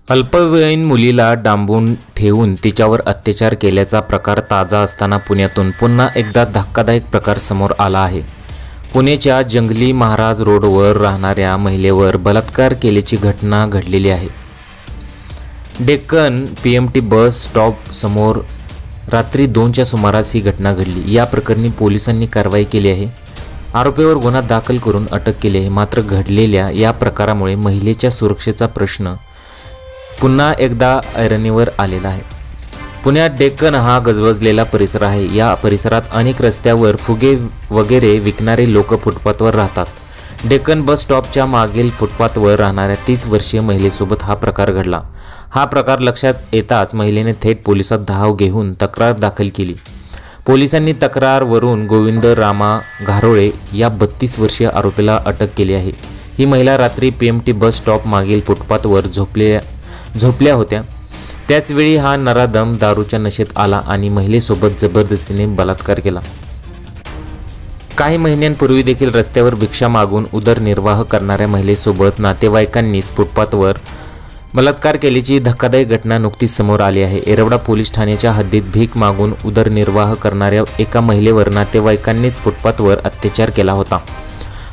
अल्पवयीन मुलीला डांबून ठेवून तिच्यावर अत्याचार केल्याचा प्रकार ताजा असताना पुण्यातून पुन्हा एकदा धक्कादायक प्रकार समोर आला आहे। पुण्याच्या जंगली महाराज रोडवर राहणाऱ्या महिलेवर बलात्कार केल्याची घटना घडलेली आहे। डेक्कन PMT बस स्टॉप समोर रात्री 2च्या सुमारास ही घटना घडली। या प्रकरणी पोलिसांनी कारवाई केली आहे। आरोपीवर गुन्हा दाखल करून अटक केली आहे। मात्र घडलेल्या या प्रकारामुळे महिलेच्या सुरक्षेचा प्रश्न पुन्हा एकदा ऐरणीवर आलेला आहे। पुण्यात डेक्कन हा गजबजलेला परिसर आहे। या परिसरात अनेक रस्त्यावर फुगे वगैरे विकणारे लोक फुटपाथवर राहतात। डेक्कन बस स्टॉपच्या मागील फुटपाथवर राहणाऱ्या 30 वर्षीय महिलेसोबत हा प्रकार घडला। हा प्रकार लक्षात येताच महिलेने थेट पोलिसात धाव घेऊन तक्रार दाखल केली। पोलिसांनी तक्रारवरून गोविंद रामा घारोळे या 32 वर्षीय आरोपीला अटक केली आहे। ही महिला रात्री PMT बस स्टॉप मागील फुटपाथवर झोपल्या होत्या। त्याचवेळी हा नराधम दारूच्या नशेत आला आणि महिलेसोबत जबरदस्तीने बलात्कार केला। काही महिन्यांपूर्वी देखील रस्त्यावर भिक्षा मागून उदरनिर्वाह करणाऱ्या महिलेसोबत नातेवाईकांनीच फुटपाथवर बलात्कार केल्याची धक्कादायक घटना नुकतीच समोर आली आहे। येरवडा पोलीस ठाण्याच्या हद्दीत भीक मागून उदरनिर्वाह करणाऱ्या एका महिलेवर नातेवाईकांनीच फुटपाथवर अत्याचार केला होता।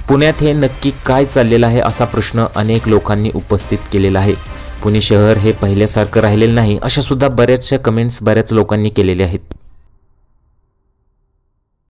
पुण्यात हे नक्की काय चाललेलं आहे असा प्रश्न अनेक लोकांनी उपस्थित केलेला आहे। पुणे शहर हे पहिल्यासारखं राहिलेलं नाही अशा सुद्धा बऱ्याचशा कमेंट्स बऱ्याच लोकांनी केलेल्या आहेत।